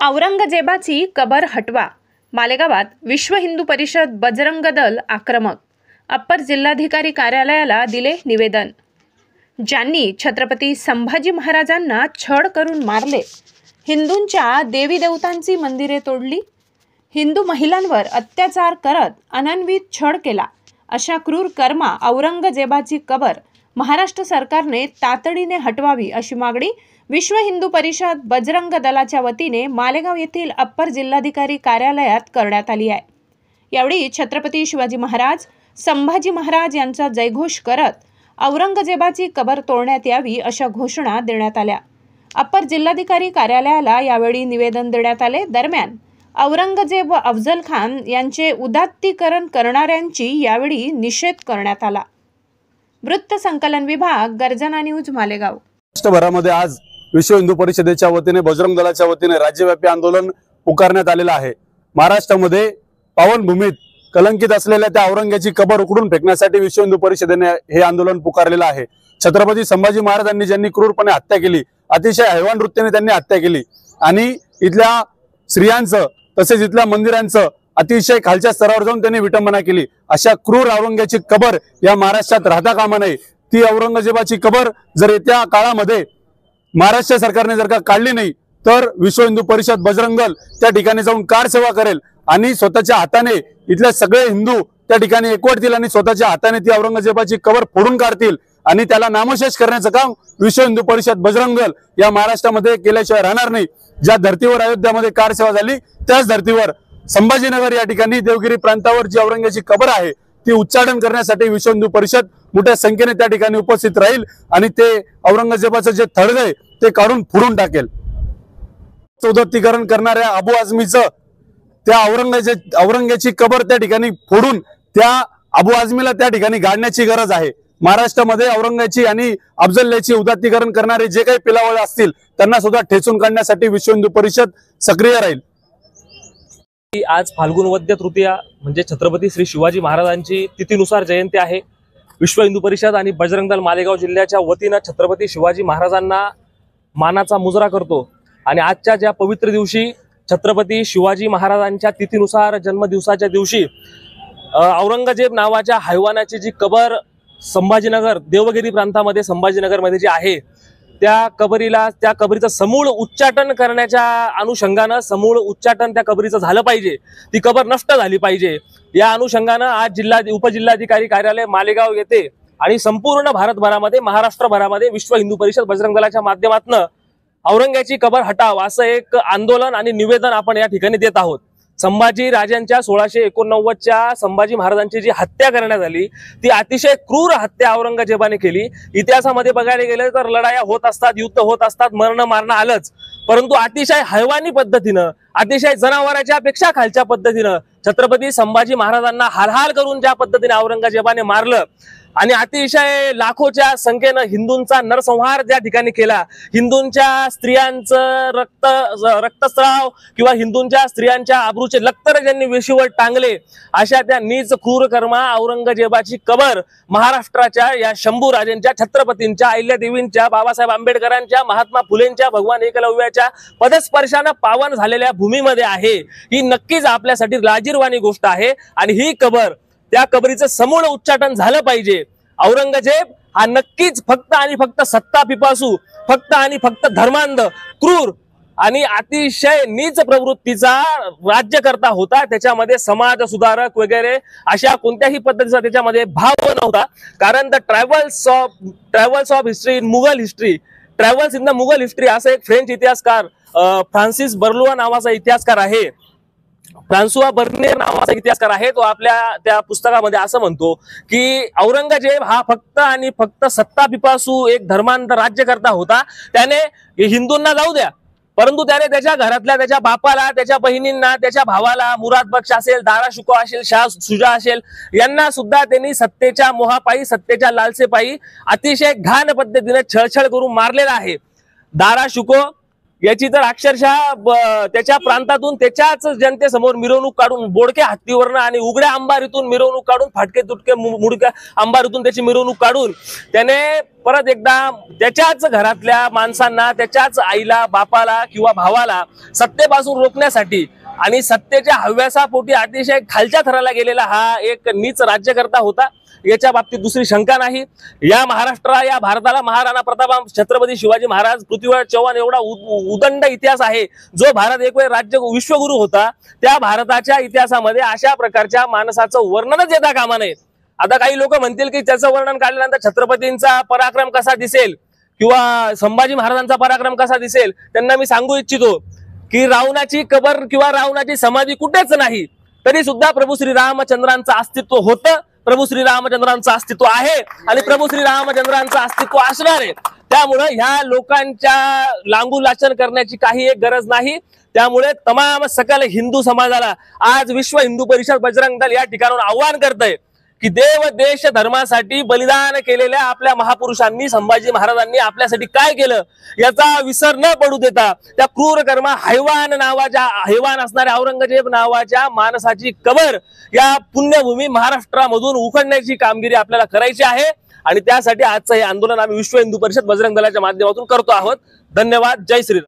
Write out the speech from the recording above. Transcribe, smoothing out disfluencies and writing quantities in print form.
औरंगजेबाची कबर हटवा. मालेगावात विश्व हिंदू परिषद बजरंग दल आक्रमक. अप्पर जिल्हाधिकारी कार्यालयाला दिले निवेदन. ज्यांनी छत्रपती संभाजी महाराजांना छळ करून मारले, हिंदूंच्या देवी देवतांची मंदिरे तोडली, हिंदू महिलांवर अत्याचार करत अनन्वित छळ केला, अशा क्रूर कर्मा औरंगजेबाची कबर महाराष्ट्र सरकारने तातडीने हटवावी अशी मागणी विश्व हिंदू परिषद बजरंग दलाच्या वतीने मालेगाव येथील अप्पर जिल्हाधिकारी कार्यालयात करण्यात आली आहे. यावेळी छत्रपती शिवाजी महाराज, संभाजी महाराज यांचा जयघोष करत औरंगजेबाची कबर तोडण्यात यावी अशा घोषणा देण्यात आल्या. अप्पर जिल्हाधिकारी कार्यालयाला यावेळी निवेदन देण्यात आले. दरम्यान औरंगजेब व अफजल खान यांचे उदात्तीकरण करणाऱ्यांची यावेळी निषेध करण्यात आला. वृत्त संकलन विभाग, गर्जना न्यूज, मालेगाव. महाराष्ट्रभरामध्ये आज विश्व हिंदू परिषदेच्या वतीने बजरंग दलाच्या वतीने राज्यव्यापी आंदोलन पुकारण्यात आलेलं आहे. महाराष्ट्रामध्ये पावनभूमीत कलंकित असलेल्या त्या औरंगजेबाची कबर उखडून फेकण्यासाठी विश्व हिंदू परिषदेने हे आंदोलन पुकारलेलं आहे. छत्रपती संभाजी महाराजांनी ज्यांनी क्रूरपणे हत्या केली, अतिशय हैवान वृत्तीने त्यांनी हत्या केली आणि इथल्या स्त्रियांचं तसेच इथल्या मंदिरांचं अतिशय खालच्या स्तरावर जाऊन त्यांनी विटंबना केली. अशा क्रूर औरंगजेबाची कबर या महाराष्ट्रात राहता कामा नये. ती औरंगजेबाची कबर जर येत्या काळामध्ये महाराष्ट्र सरकारने जर का काढली नाही तर विश्व हिंदू परिषद बजरंग दल त्या ठिकाणी जाऊन कारसेवा करेल आणि स्वतःच्या हाताने इथले सगळे हिंदू त्या ठिकाणी एकवटतील आणि स्वतःच्या हाताने ती औरंगजेबाची कबर फोडून काढतील आणि त्याला नामशेष करण्याचं काम विश्व हिंदू परिषद बजरंग दल या महाराष्ट्रामध्ये केल्याशिवाय राहणार नाही. ज्या धर्तीवर अयोध्यामध्ये कारसेवा झाली त्याच धर्तीवर संभाजीनगर या ठिकाणी देवगिरी प्रांतावर जी औरंगजेबाची कबर आहे ती उच्चाटन करण्यासाठी विश्व हिंदू परिषद मोठ्या संख्येने त्या ठिकाणी उपस्थित राहील आणि ते औरंगजेबाचं जे थडग आहे ते काढून फोडून टाकेल. उदात्तीकरण करणाऱ्या अबू आझमीचं त्या औरंगजेबाची कबर त्या ठिकाणी फोडून त्या अबू आझमीला त्या ठिकाणी गाडण्याची गरज आहे. महाराष्ट्रामध्ये औरंगजेबाची आणि अफजलची उदात्तीकरण करणारे जे काही पिलावळ असतील त्यांना सुद्धा ठेचून काढण्यासाठी विश्व हिंदू परिषद सक्रिय राहील. आज फाल्गुन वद्य तृतीया म्हणजे छत्रपती श्री शिवाजी महाराजांची तिथीनुसार जयंती आहे. विश्व हिंदू परिषद आणि बजरंग दल मालेगाव जिल्ह्याच्या वतीनं छत्रपती शिवाजी महाराजांना मानाचा मुजरा करतो आणि आजच्या ज्या पवित्र दिवशी छत्रपती शिवाजी महाराजांच्या तिथीनुसार जन्मदिवसाच्या दिवशी औरंगजेब नावाच्या हैवानाची जी कबर संभाजीनगर देवगिरी प्रांतामध्ये संभाजीनगरमध्ये जी आहे त्या कबरीचं समूळ उच्चाटन करण्याच्या अनुषंगानं समूळ उच्चाटन त्या कबरीचं झालं पाहिजे. ती कबर नष्ट झाली पाहिजे. या अनुषंगानं आज उपजिल्हाधिकारी कार्यालय मालेगाव येथे आणि संपूर्ण भारतभरामध्ये महाराष्ट्रभरामध्ये विश्व हिंदू परिषद बजरंग दलाच्या माध्यमातून औरंगजेबाची कबर हटाव असं एक आंदोलन आणि निवेदन आपण या ठिकाणी देत आहोत. संभाजी राजांच्या 1689च्या संभाजी महाराजांची जी हत्या करण्यात आली ती अतिशय क्रूर हत्या औरंगजेबाने केली. इतिहासामध्ये बघायला गेलं तर लढाया होत असतात, युद्ध होत असतात, मरण मारणं आलंच, परंतु अतिशय हैवानी पद्धतीनं, अतिशय जनावराच्या पेक्षा खालच्या पद्धतीनं छत्रपती संभाजी महाराजांना हालहाल करून ज्या पद्धतीने औरंगजेबाने मारलं आणि अतिशय लाखोच्या संख्येनं हिंदूंचा नरसंहार ज्या ठिकाणी केला, हिंदूंच्या स्त्रियांचं रक्तस्राव किंवा हिंदूंच्या स्त्रियांच्या आबरूचे लक्तर ज्यांनी वेशीवर टांगले, अशा त्या नीच क्रूर कर्मा औरंगजेबाची कबर महाराष्ट्राच्या या शंभू राजेंच्या, छत्रपतींच्या, अहिल्यादेवींच्या, बाबासाहेब आंबेडकरांच्या, महात्मा फुलेंच्या, भगवान एकलव्याच्या पदस्पर्शानं पावन झालेल्या भूमीमध्ये आहे. ही नक्कीच आपल्यासाठी लाजिरवाणी गोष्ट आहे आणि ही कबर, त्या कबरीचं समूळ उच्चाटन झालं पाहिजे. औरंगजेब हा नक्कीच फक्त आणि फक्त सत्ता पिपासू, फक्त आणि फक्त धर्मांध, क्रूर आणि अतिशय नीच प्रवृत्तीचा राज्यकर्ता होता. त्याच्यामध्ये समाज सुधारक वगैरे अशा कोणत्याही पद्धतीचा त्याच्यामध्ये भाव नव्हता. कारण the travels of history in Mughal history, travels in the Mughal history असं एक फ्रेंच इतिहासकार फ्रान्सिस बर्लुआ नावाचा इतिहासकार आहे, फ्रान्सुआ बर्नियर नावाचा इतिहासकार आहे. तो आपल्या त्या पुस्तकामध्ये असं म्हणतो की औरंगजेब हा फक्त आणि फक्त सत्ता पिपासू एक धर्मांध राज्यकर्ता होता. त्याने हिंदूंना जाऊ द्या, परंतु त्याने त्याच्या घरातल्या त्याच्या बापाला, त्याच्या बहिणींना, त्याच्या भावाला, मुराद बक्ष असेल, दारा शुको असेल, शाह सुजा असेल, यांना सुद्धा त्यांनी सत्तेच्या मोहापायी, सत्तेच्या लालसेपायी अतिशय घाण पद्धतीने छळछळ करून मारलेला आहे. दारा शुको याची तर अक्षरशः त्याच्या प्रांतातून त्याच्याच जनतेसमोर मिरवणूक काढून बोडक्या हत्तीवरनं आणि उघड्या अंबारीतून मिरवणूक काढून फाटके तुटके मुडक्या अंबारीतून त्याची मिरवणूक काढून त्याने परत एकदा त्याच्याच घरातल्या माणसांना, त्याच्याच आईला, बापाला किंवा भावाला सत्तेपासून रोखण्यासाठी आणि सत्तेच्या हव्यासापोटी अतिशय खालच्या थराला गेलेला हा एक नीच राज्यकर्ता होता। याच्या बाबतीत दुसरी शंका नाही। या महाराष्ट्राला, या भारताला महाराणा प्रताप छत्रपती शिवाजी महाराज, पृथ्वीराज चव्हाण एवढा उदंड इतिहास आहे। जो भारत एक वेळ राज्य विश्वगुरु होता, त्या भारताच्या इतिहासामध्ये अशा प्रकारच्या माणसाचं वर्णनच येता कामा नये। आता काही लोक म्हणतील की त्याचं वर्णन काढल्यानंतर छत्रपतींचा पराक्रम कसा दिसेल किंवा संभाजी महाराजांचा पराक्रम कसा दिसेल। त्यांना मी सांगू इच्छितो की रावणाची कबर किंवा रावणाची समाधी कुठेच नाही, तरी सुद्धा प्रभू श्री रामचंद्रांचं अस्तित्व होतं, प्रभू श्री रामचंद्रांचं अस्तित्व आहे आणि प्रभू श्री रामचंद्रांचं अस्तित्व असणार आहे। त्यामुळे ह्या लोकांच्या लांगू लाचन करण्याची काही एक गरज नाही। त्यामुळे तमाम सकल हिंदू समाजाला आज विश्व हिंदू परिषद बजरंग दल या ठिकाणाहून आव्हान करतंय की देव देश धर्मासाठी बलिदान केलेल्या आपल्या महापुरुषांनी, संभाजी महाराजांनी आपल्यासाठी काय केलं याचा विसर न पडू देता त्या क्रूर कर्मा हैवान असणाऱ्या औरंगजेब नावाच्या माणसाची कबर या पुण्यभूमी महाराष्ट्रामधून उखडण्याची कामगिरी आपल्याला करायची आहे आणि त्यासाठी आजचं हे आंदोलन आम्ही विश्व हिंदू परिषद बजरंग दलाच्या माध्यमातून करतो आहोत। धन्यवाद। जय श्रीराम।